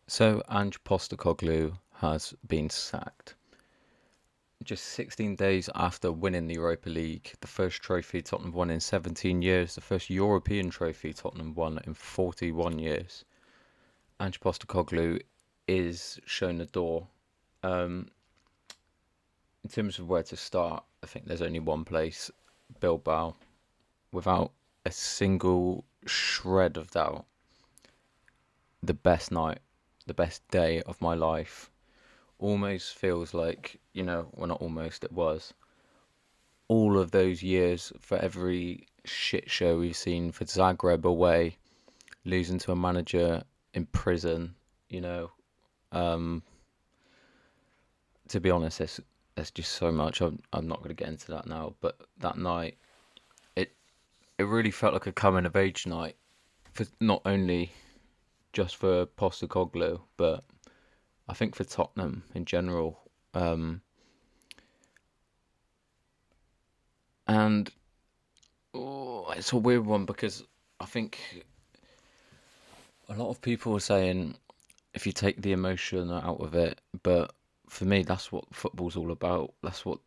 So Ange Postecoglu has been sacked. Just 16 days after winning the Europa League, the first trophy Tottenham won in 17 years, the first European trophy Tottenham won in 41 years, Ange Postecoglu is shown the door. Um, in terms of where to start, I think there's only one place, Bilbao, without a single shred of doubt. The best night, the best day of my life. Almost feels like, well, not almost, it was. All of those years for every shit show we've seen for Zagreb away, losing to a manager in prison, you know. Um, to be honest, there's just so much. I'm not going to get into that now, but that night, it it really felt like a coming of age night for not only just for Postecoglou, but I think for Tottenham in general. And it's a weird one because I think a lot of people are saying if you take the emotion out of it, but for me, that's what football's all about. That's what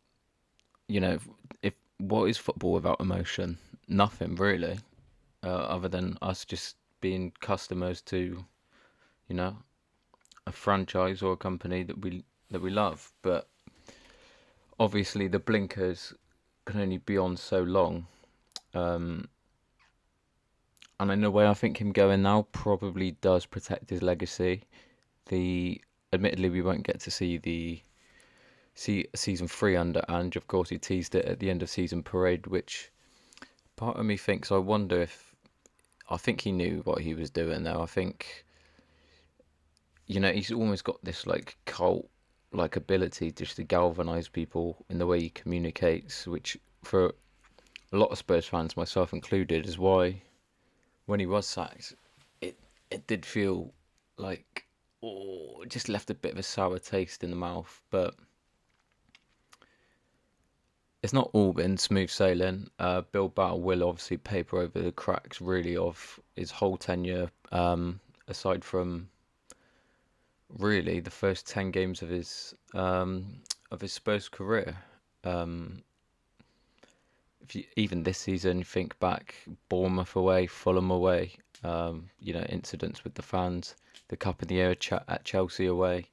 you know. If what is football without emotion? Nothing really, other than us just being customers to you know a franchise or a company that we love. But obviously, the blinkers can only be on so long. Um, and in a way, I think him going now probably does protect his legacy. The Admittedly, we won't get to see the season three under Ange. Of course, he teased it at the end of season parade, which part of me thinks I wonder if I think he knew what he was doing. Though I think he's almost got this like cult like ability just to galvanize people in the way he communicates, which for a lot of Spurs fans, myself included, is why when he was sacked, it it did feel like it just left a bit of a sour taste in the mouth. But it's not all been smooth sailing. Bilbao will obviously paper over the cracks really of his whole tenure. Aside from really the first 10 games of his Spurs career. Um, if you, even this season, you think back, Bournemouth away, Fulham away. Incidents with the fans, the cup in the air at Chelsea away.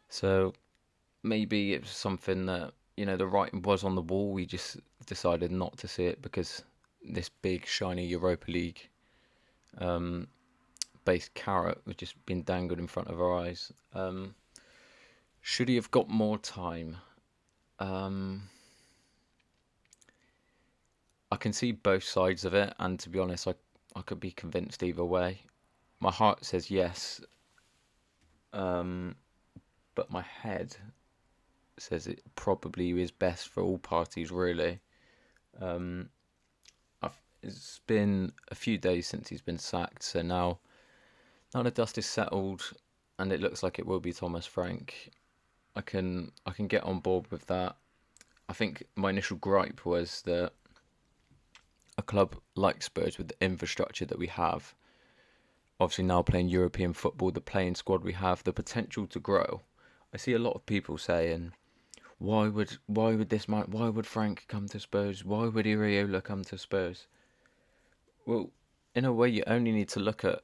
So maybe it was something that the writing was on the wall. We just decided not to see it because this big shiny Europa League based carrot was just being dangled in front of our eyes. Should he have got more time? Um, I can see both sides of it, and to be honest, I could be convinced either way. My heart says yes, um, but my head says it probably is best for all parties, really. Um, it's been a few days since he's been sacked, so now the dust is settled, and it looks like it will be Thomas Frank. I can get on board with that. I think my initial gripe was that a club like Spurs, with the infrastructure that we have, obviously now playing European football, the playing squad we have, the potential to grow. I see a lot of people saying, why would Frank come to Spurs? Why would Iriola come to Spurs? Well, in a way, you only need to look at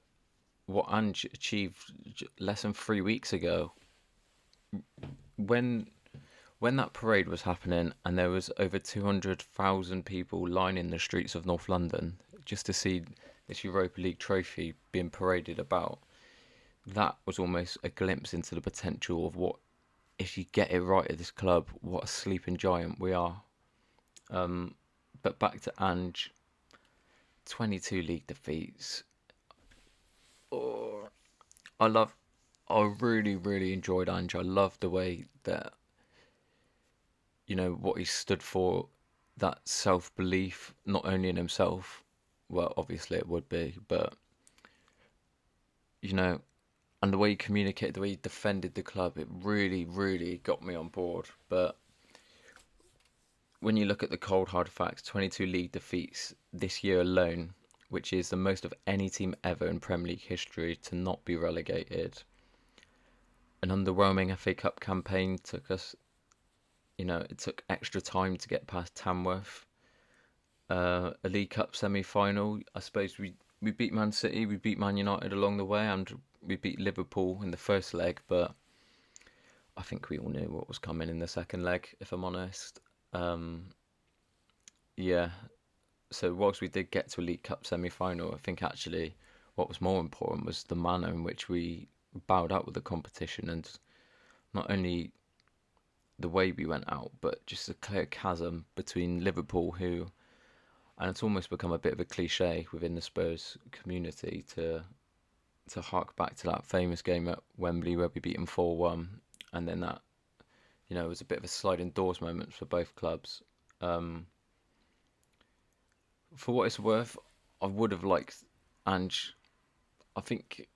what Ange achieved less than 3 weeks ago. When when that parade was happening and there was over 200,000 people lining the streets of North London just to see this Europa League trophy being paraded about, that was almost a glimpse into the potential of what, if you get it right at this club, what a sleeping giant we are. But back to Ange, 22 league defeats. Oh, I love, I really, really enjoyed Ange. I love the way that, what he stood for, that self belief, not only in himself, well, obviously it would be, but, you know, and the way he communicated, the way he defended the club, it really, really got me on board. But when you look at the cold hard facts, 22 league defeats this year alone, which is the most of any team ever in Premier League history to not be relegated. An underwhelming FA Cup campaign took us, it took extra time to get past Tamworth. A League Cup semi-final. I suppose we beat Man City, we beat Man United along the way, and we beat Liverpool in the first leg. But I think we all knew what was coming in the second leg, if I'm honest. Yeah. So whilst we did get to a League Cup semi-final, I think actually what was more important was the manner in which we bowed out with the competition, and not only the way we went out, but just a clear chasm between Liverpool, who, and it's almost become a bit of a cliche within the Spurs community to hark back to that famous game at Wembley where we beat them 4-1, and then that, was a bit of a sliding doors moment for both clubs. For what it's worth, I would have liked Ange. I think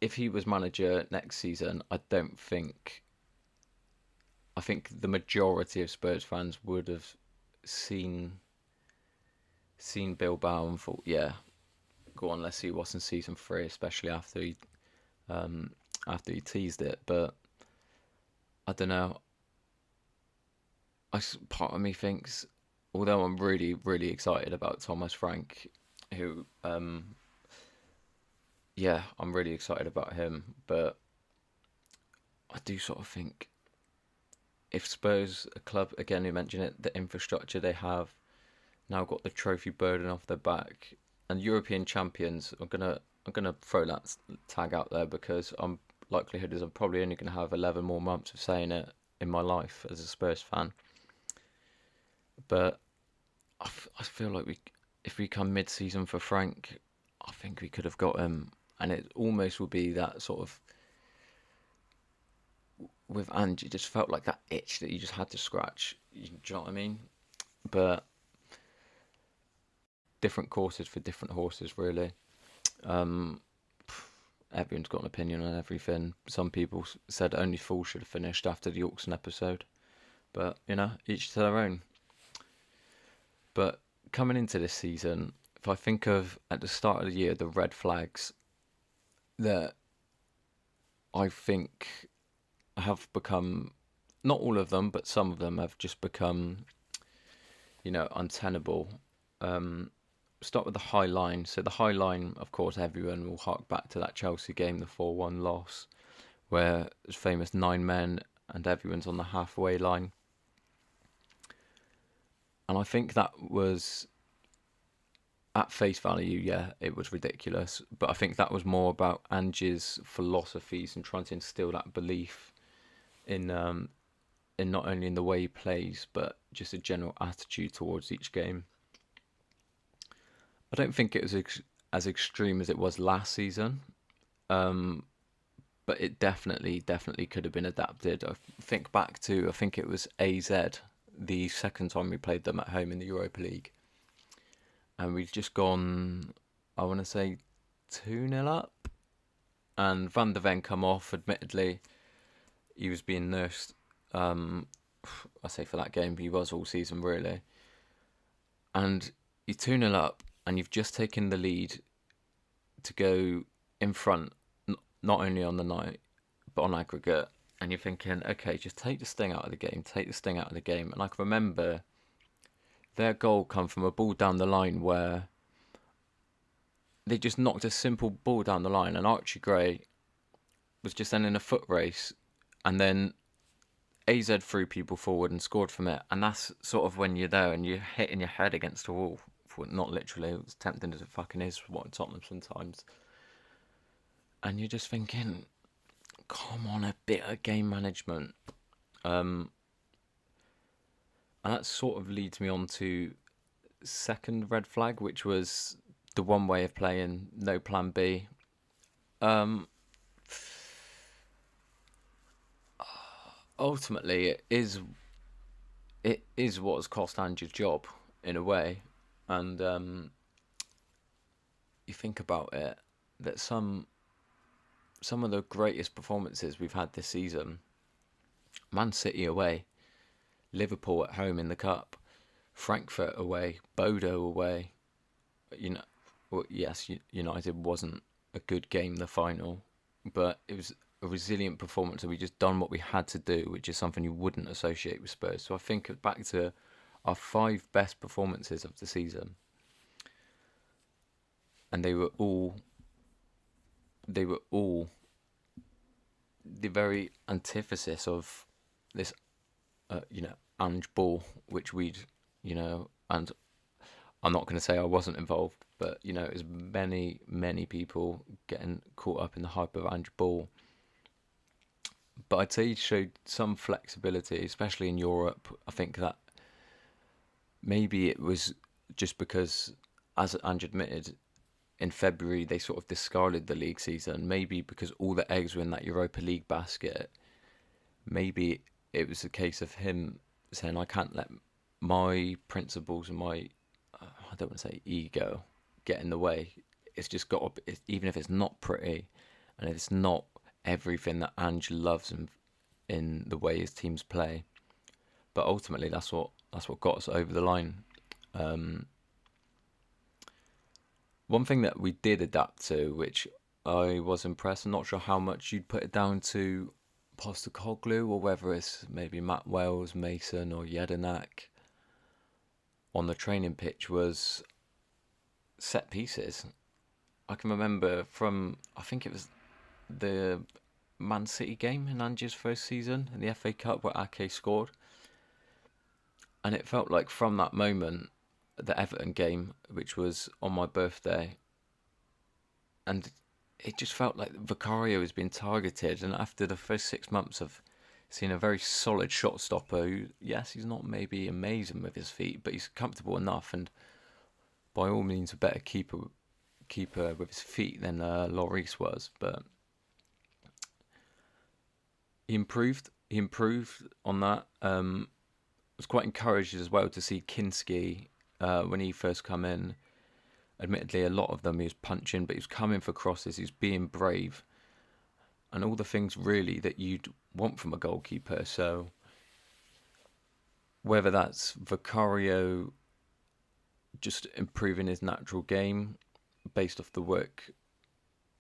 if he was manager next season, I think the majority of Spurs fans would have seen Bilbao and thought, yeah, go on, let's see what's in season 3, especially after he teased it. But I don't know. Part of me thinks, although I'm really, really excited about Thomas Frank, who, yeah, I'm really excited about him, but I do sort of think if Spurs, a club, again, you mentioned it, the infrastructure they have, now got the trophy burden off their back, and European champions, I'm gonna throw that tag out there because likelihood is I'm probably only gonna have 11 more months of saying it in my life as a Spurs fan. But I feel like if we come mid-season for Frank, I think we could have got him, and it almost would be that sort of, with Ange, it just felt like that itch that you just had to scratch. Do you know what I mean? But different courses for different horses, really. Everyone's got an opinion on everything. Some people said only fools should have finished after the auction episode, but each to their own. But coming into this season, if I think of at the start of the year the red flags that I think have become, not all of them, but some of them have just become, untenable. Start with the high line. So the high line, of course, everyone will hark back to that Chelsea game, the 4-1 loss, where it's famous 9 men and everyone's on the halfway line. And I think that was, at face value, yeah, it was ridiculous. But I think that was more about Ange's philosophies and trying to instill that belief in not only in the way he plays, but just a general attitude towards each game. I don't think it was as extreme as it was last season, but it definitely could have been adapted. I think it was AZ, the second time we played them at home in the Europa League, and we'd just gone, I want to say, 2-0 up, and Van der Ven come off. Admittedly, he was being nursed. I say for that game, he was all season really, and you're 2-0 up, and you've just taken the lead to go in front, not only on the night, but on aggregate. And you're thinking, okay, just take the sting out of the game, And I can remember their goal come from a ball down the line where they just knocked a simple ball down the line, and Archie Gray was just then in a foot race, and then AZ threw people forward and scored from it. And that's sort of when you're there and you're hitting your head against a wall. Not literally, it was tempting as it fucking is for what Tottenham sometimes. And you're just thinking, come on, a bit of game management. And that sort of leads me on to second red flag, which was the one way of playing, no plan B. Ultimately, it is what has cost Ange's job in a way. And you think about it, that some of the greatest performances we've had this season, Man City away, Liverpool at home in the Cup, Frankfurt away, Bodo away. You know, well, yes, United wasn't a good game, the final, but it was a resilient performance, and we just done what we had to do, which is something you wouldn't associate with Spurs. So I think back to our five best performances of the season, and they were all the very antithesis of this, Ange ball, which and I'm not going to say I wasn't involved, but it was many people getting caught up in the hype of Ange ball. But I'd say he showed some flexibility, especially in Europe. I think that maybe it was just because, as Ange admitted, in February they sort of discarded the league season. Maybe because all the eggs were in that Europa League basket. Maybe it was a case of him saying, I can't let my principles and my, I don't want to say ego, get in the way. It's just got to, even if it's not pretty, and if it's not everything that Ange loves in the way his teams play. But ultimately, that's what got us over the line. One thing that we did adapt to, which I was impressed, I'm not sure how much you'd put it down to Postecoglu, or whether it's maybe Matt Wells, Mason, or Jedinak on the training pitch, was set pieces. I can remember from, I think it was the Man City game in Ange's first season in the FA Cup where Ake scored. And it felt like from that moment, the Everton game, which was on my birthday, and it just felt like Vicario was being targeted. And after the first 6 months of seeing a very solid shot stopper, who, yes, he's not maybe amazing with his feet, but he's comfortable enough, and by all means a better keeper with his feet than Lloris was. But he improved on that. I was quite encouraged as well to see Kinski when he first come in. Admittedly, a lot of them he was punching, but he was coming for crosses. He was being brave, and all the things really that you'd want from a goalkeeper. So whether that's Vicario just improving his natural game based off the work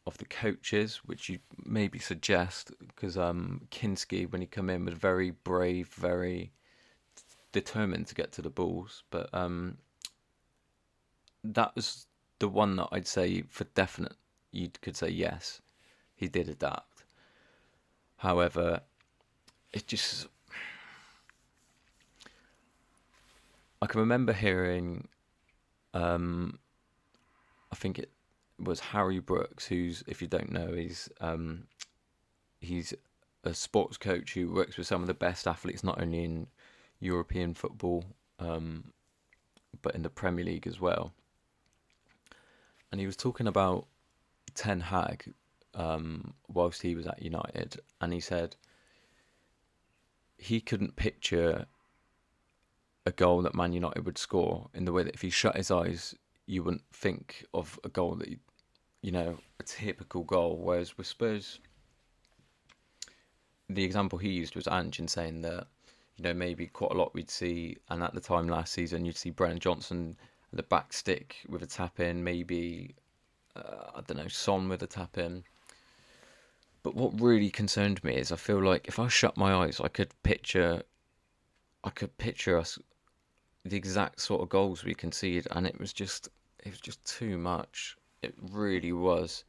of the coaches, which you maybe suggest, because Kinski, when he come in, was very brave, very determined to get to the balls. But that was the one that I'd say for definite you could say yes, he did adapt. However, it just, I can remember hearing, I think it was Harry Brooks, who's, if you don't know, he's a sports coach who works with some of the best athletes, not only in European football, but in the Premier League as well. And he was talking about Ten Hag whilst he was at United, and he said he couldn't picture a goal that Man United would score in the way that if he shut his eyes, you wouldn't think of a goal that, a typical goal. Whereas with Spurs, the example he used was Ange, in saying that, maybe quite a lot we'd see, and at the time last season, you'd see Brennan Johnson at the back stick with a tap in, maybe, I don't know, Son with a tap in. But what really concerned me is I feel like if I shut my eyes, I could picture us, the exact sort of goals we conceded, and it was just too much. It really was.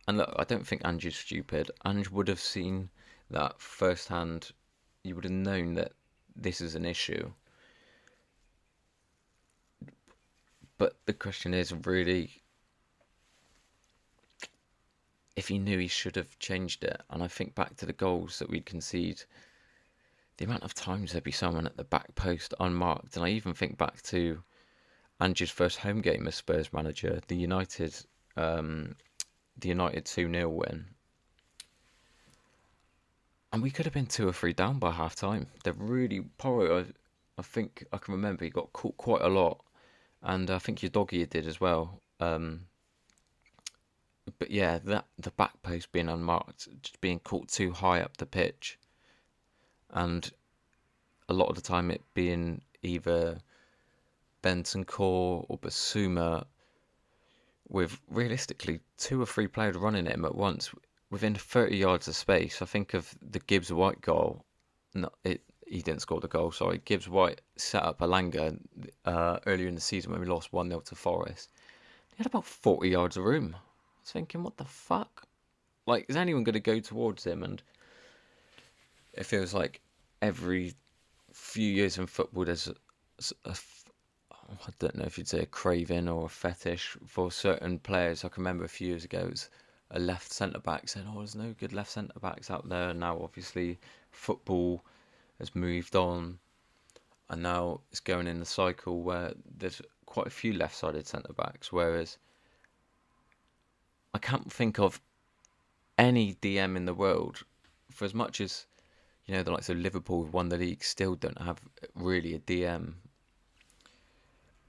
And look, I don't think Ange is stupid. Ange would have seen that firsthand. You would have known that this is an issue. But the question is really, if he knew, he should have changed it. And I think back to the goals that we'd concede, the amount of times there'd be someone at the back post unmarked. And I even think back to Ange's first home game as Spurs manager, the United 2-0 win. And we could have been 2 or 3 down by half time. They're really, Porro, I think I can remember he got caught quite a lot. And I think your doggy did as well. But yeah, the back post being unmarked, just being caught too high up the pitch, and a lot of the time it being either Bentancur or Basuma with realistically two or three players running at him at once within 30 yards of space. I think of the Gibbs White goal. No, he didn't score the goal, sorry. Gibbs White set up Alanga earlier in the season when we lost 1-0 to Forest. He had about 40 yards of room. I was thinking, what the fuck? Like, is anyone going to go towards him? And it feels like every few years in football there's I don't know if you'd say a craving or a fetish for certain players. I can remember a few years ago it was a left centre back saying, "Oh, there's no good left centre backs out there." Now, obviously, football has moved on, and now it's going in the cycle where there's quite a few left-sided centre backs. Whereas I can't think of any DM in the world, for as much as the likes of Liverpool who've won the league still don't have really a DM.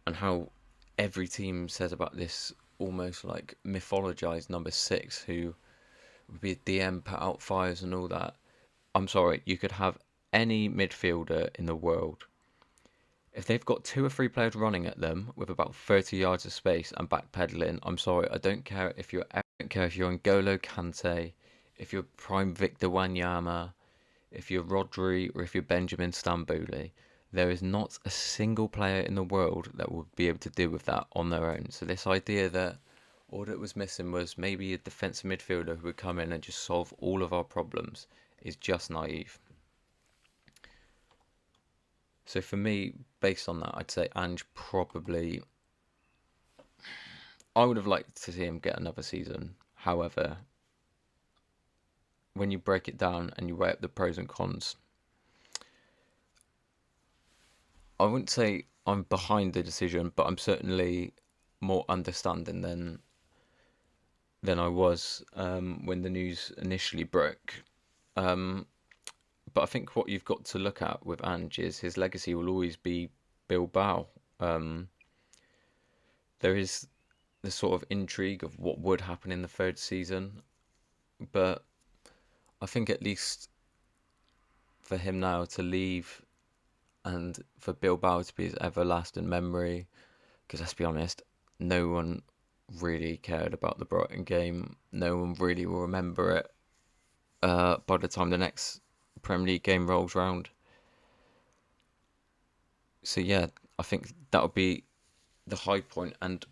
And how every team says about this almost like mythologized number 6 who would be a DM, put out fires and all that. I'm sorry, you could have any midfielder in the world. If they've got 2 or 3 players running at them with about 30 yards of space and backpedaling, I'm sorry, I don't care if you're N'Golo Kante, if you're prime Victor Wanyama, if you're Rodri, or if you're Benjamin Stambouli. There is not a single player in the world that would be able to deal with that on their own. So this idea that all that was missing was maybe a defensive midfielder who would come in and just solve all of our problems is just naive. So for me, based on that, I'd say Ange probably... I would have liked to see him get another season. However, when you break it down and you weigh up the pros and cons, I wouldn't say I'm behind the decision, but I'm certainly more understanding than I was when the news initially broke. But I think what you've got to look at with Ange is his legacy will always be Bilbao. There is the sort of intrigue of what would happen in the third season, but I think at least for him now to leave and for Bilbao to be his everlasting memory, because let's be honest, no one really cared about the Brighton game. No one really will remember it by the time the next Premier League game rolls round. So yeah, I think that would be the high point, and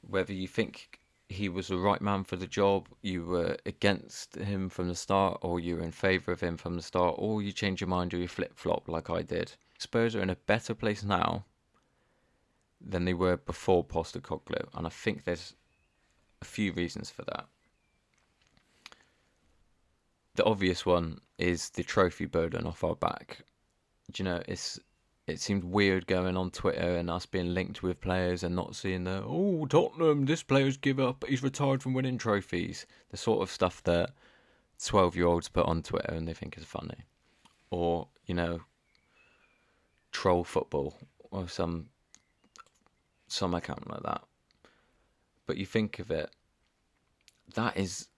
whether you think he was the right man for the job, you were against him from the start, or you were in favour of him from the start, or you change your mind or you flip-flop like I did. Spurs are in a better place now than they were before Postecoglu, and I think there's a few reasons for that. The obvious one is the trophy burden off our back. Do you know, it seemed weird going on Twitter and us being linked with players and not seeing Tottenham, this player's give up, he's retired from winning trophies. The sort of stuff that 12-year-olds put on Twitter and they think is funny. Or, troll football or some account like that. But you think of it, that is,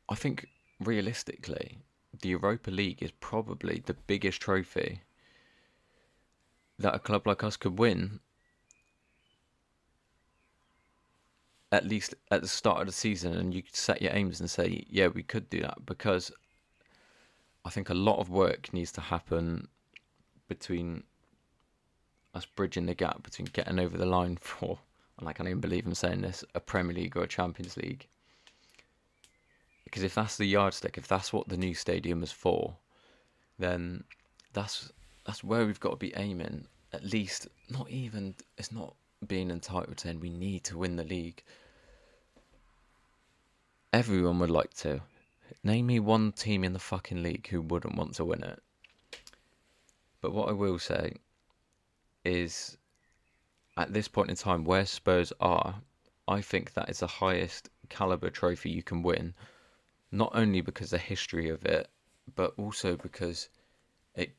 I think realistically, the Europa League is probably the biggest trophy that a club like us could win, at least at the start of the season, and you could set your aims and say, yeah, we could do that, because I think a lot of work needs to happen between us bridging the gap between getting over the line for, and I can't even believe I'm saying this, a Premier League or a Champions League. Because if that's the yardstick, if that's what the new stadium is for, then that's where we've got to be aiming. At least, it's not being entitled saying we need to win the league. Everyone would like to. Name me one team in the fucking league who wouldn't want to win it. But what I will say is, at this point in time where Spurs are, I think that is the highest calibre trophy you can win. Not only because of the history of it, but also because it,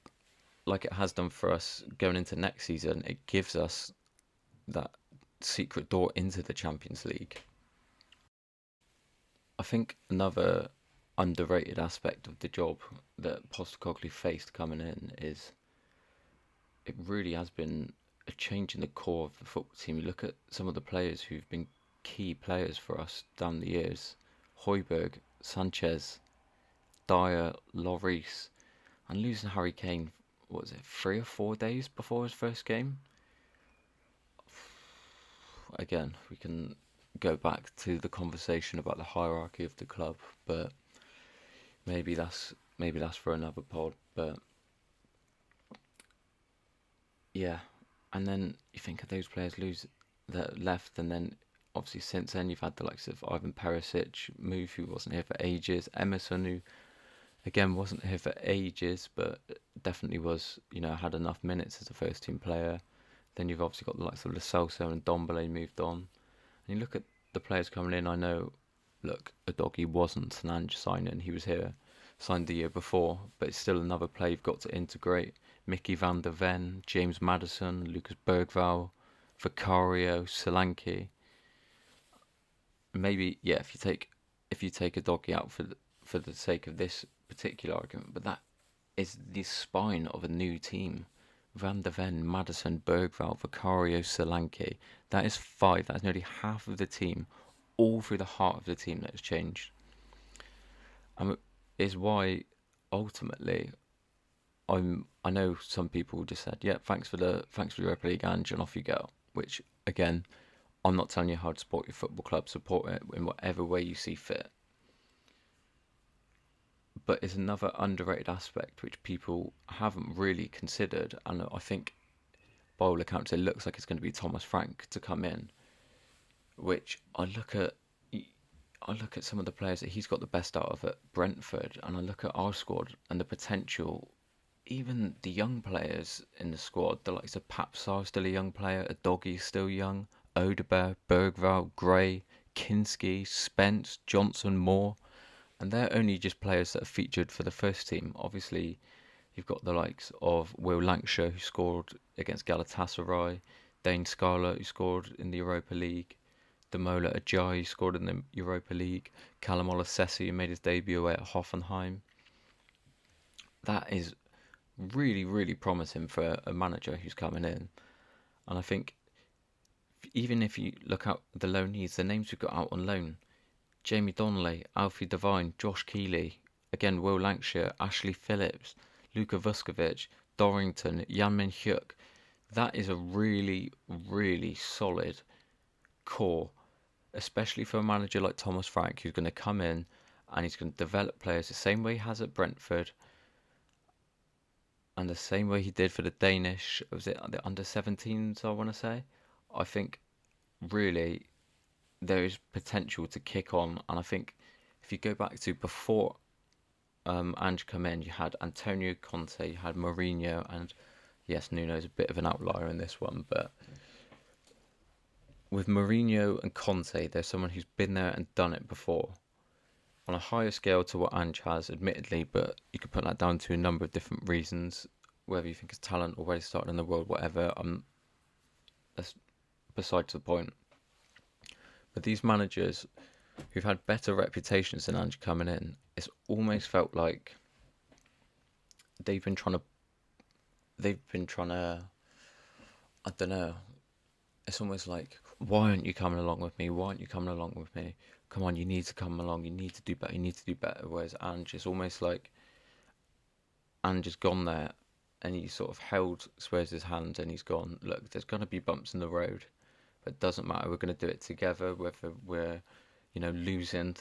like it has done for us going into next season, it gives us that secret door into the Champions League. I think another underrated aspect of the job that Postecoglu faced coming in is it really has been a change in the core of the football team. You look at some of the players who've been key players for us down the years: Højbjerg, Sanchez, Dyer, Lloris, and losing Harry Kane. What was it, 3 or 4 days before his first game? Again, we can go back to the conversation about the hierarchy of the club, but maybe that's for another pod. But yeah, and then you think of those players lose that left, and then obviously since then you've had the likes of Ivan Perisic move, who wasn't here for ages, Emerson, who again wasn't here for ages, but definitely was, had enough minutes as a first team player. Then you've obviously got the likes of Lo Celso and Dombele moved on, and you look at the players coming in. I know, look, Udogie wasn't an Ange signing; he was here, signed the year before, but it's still another player you've got to integrate. Mickey van der Ven, James Maddison, Lucas Bergvall, Vicario, Solanke. Maybe, yeah, if you take Udogie out for the sake of this particular argument, but that is the spine of a new team. Van der Ven, Maddison, Bergvall, Vicario, Solanke. That is five. That is nearly half of the team, all through the heart of the team that has changed. And is why ultimately I know some people just said, yeah, thanks for the Europa League, Ange, and off you go. Which again, I'm not telling you how to support your football club. Support it in whatever way you see fit. But it's another underrated aspect which people haven't really considered, and I think by all accounts it looks like it's going to be Thomas Frank to come in. Which I look at some of the players that he's got the best out of at Brentford, and I look at our squad and the potential. Even the young players in the squad, the likes of Papsar, still a young player, Udogie still young, Odegaard, Bergvall, Gray, Kinski, Spence, Johnson, Moore, and they're only just players that are featured for the first team. Obviously, you've got the likes of Will Lancashire, who scored against Galatasaray, Dane Scarlett, who scored in the Europa League, Demola Ajayi, who scored in the Europa League, Callum Olasesi, who made his debut away at Hoffenheim. That is really, really promising for a manager who's coming in. And I think even if you look out the loanees, the names we've got out on loan: Jamie Donnelly, Alfie Devine, Josh Keeley, again Will Lancashire, Ashley Phillips, Luka Vuskovic, Dorrington, Jan Min Hyuk. That is a really, really solid core, especially for a manager like Thomas Frank, who's going to come in and he's going to develop players the same way he has at Brentford, and the same way he did for the Danish, was it the under-17s, I want to say. I think really there is potential to kick on, and I think if you go back to before Ange come in, you had Antonio Conte, you had Mourinho, and yes, Nuno's a bit of an outlier in this one, but with Mourinho and Conte, there's someone who's been there and done it before on a higher scale to what Ange has, admittedly, but you could put that down to a number of different reasons, whether you think it's talent or where he started in the world, whatever. That's besides the point. But these managers who've had better reputations than Ange coming in, it's almost felt like they've been trying to, I don't know. It's almost like, why aren't you coming along with me? Why aren't you coming along with me? Come on, you need to come along. You need to do better. You need to do better. Whereas Ange, it's almost like Ange has gone there and he sort of held Spurs' hand and he's gone, look, there's going to be bumps in the road, but it doesn't matter. We're going to do it together, whether we're, losing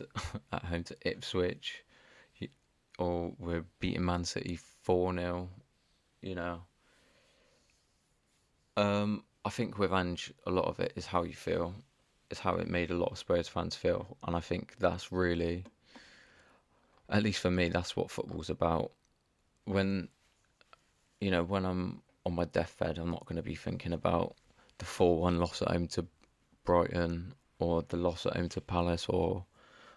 at home to Ipswich or we're beating Man City 4-0, I think with Ange, a lot of it is how you feel. It's how it made a lot of Spurs fans feel. And I think that's really, at least for me, that's what football's about. When I'm on my deathbed, I'm not going to be thinking about the 4-1 loss at home to Brighton, or the loss at home to Palace, or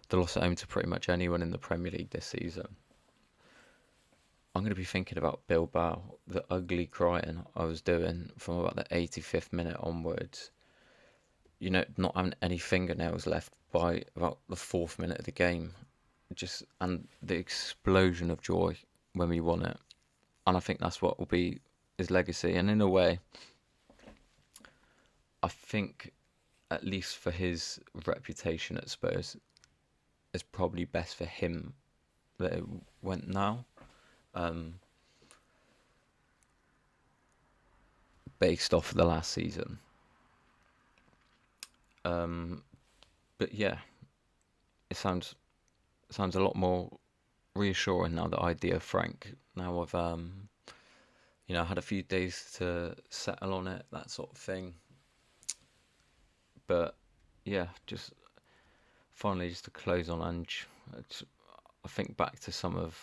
the loss at home to pretty much anyone in the Premier League this season. I'm going to be thinking about Bilbao, the ugly crying I was doing from about the 85th minute onwards. Not having any fingernails left by about the 4th minute of the game. And the explosion of joy when we won it. And I think that's what will be his legacy. And in a way, I think, at least for his reputation at Spurs, it's probably best for him that it went now, um, based off of the last season. Um, but yeah, it sounds a lot more reassuring now, the idea of Frank. Now I've had a few days to settle on it, that sort of thing. But yeah, just finally, just to close on Ange, I think back to some of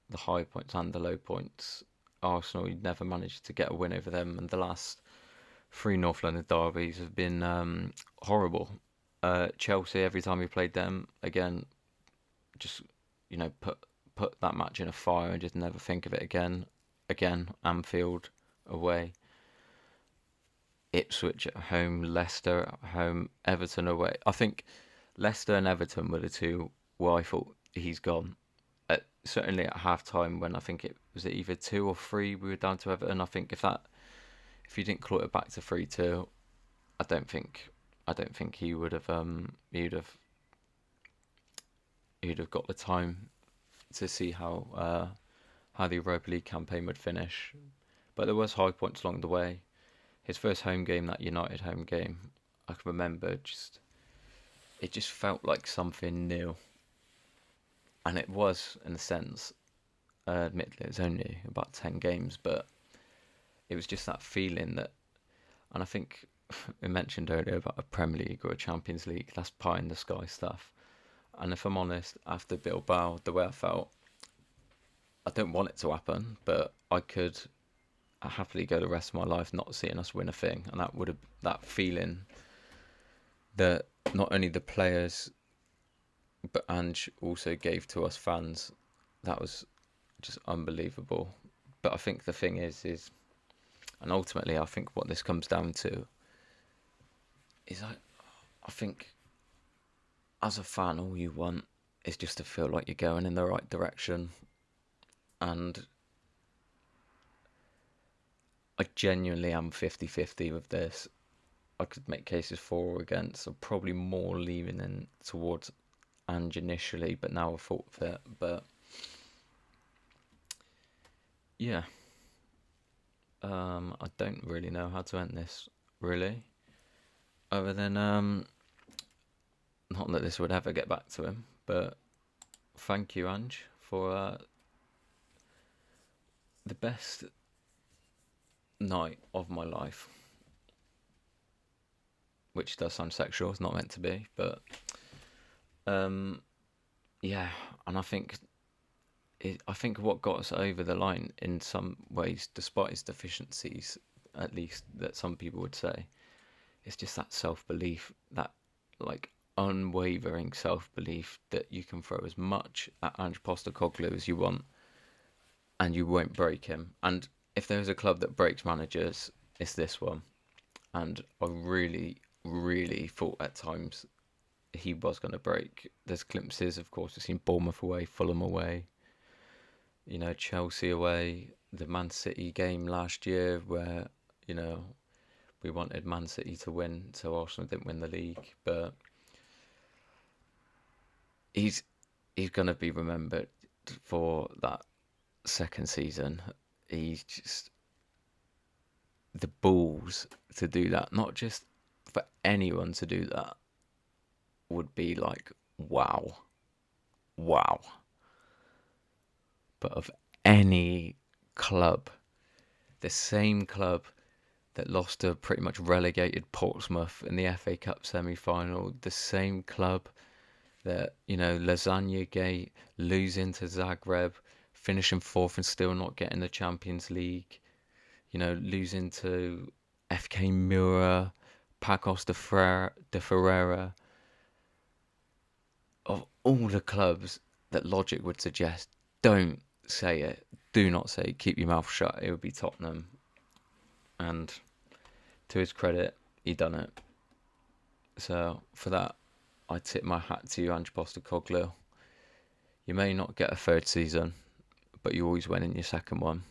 the high points and the low points. Arsenal, you never managed to get a win over them, and the last three North London derbies have been horrible. Chelsea, every time we played them, again, just put that match in a fire and just never think of it again. Again, Anfield away, Ipswich at home, Leicester at home, Everton away. I think Leicester and Everton were the two where I thought he's gone. Certainly at half time, when I think it was either 2 or 3, we were down to Everton. I think if he didn't claw it back to 3-2, I don't think he would have he'd have got the time to see how the Europa League campaign would finish. But there was high points along the way. His first home game, that United home game, I can remember it just felt like something new. And it was, in a sense. Admittedly, it was only about 10 games, but it was just that feeling that, and I think we mentioned earlier about a Premier League or a Champions League, that's pie in the sky stuff. And if I'm honest, after Bilbao, the way I felt, I don't want it to happen, but I could happily go the rest of my life not seeing us win a thing. And that feeling that not only the players but Ange also gave to us fans, that was just unbelievable. But I think the thing is, and ultimately I think what this comes down to is I think as a fan, all you want is just to feel like you're going in the right direction. And I genuinely am 50-50 with this. I could make cases for or against. I'm probably more leaning in towards Ange initially, but now I've thought of it. But yeah, I don't really know how to end this, really. Other than, not that this would ever get back to him, but thank you, Ange, for the best night of my life. Which does sound sexual, it's not meant to be, but yeah, and I think what got us over the line in some ways, despite his deficiencies, at least that some people would say, it's just that self-belief, that like unwavering self-belief that you can throw as much at Ange Postecoglu as you want, and you won't break him. And if there's a club that breaks managers, it's this one. And I really, really thought at times he was going to break. There's glimpses, of course, we've seen Bournemouth away, Fulham away, Chelsea away, the Man City game last year where, we wanted Man City to win, so Arsenal didn't win the league. But he's going to be remembered for that second season. He's just the balls to do that. Not just for anyone to do that would be like, wow. But of any club, the same club that lost to pretty much relegated Portsmouth in the FA Cup semi-final, the same club that, Lasagna Gate, losing to Zagreb, finishing fourth and still not getting the Champions League, losing to FK Mura, Pacos de Ferreira, of all the clubs that logic would suggest, don't say it, do not say it, keep your mouth shut, it would be Tottenham. And to his credit, he done it. So for that, I tip my hat to you, Ange Postecoglu. You may not get a third season, but you always win in your second one.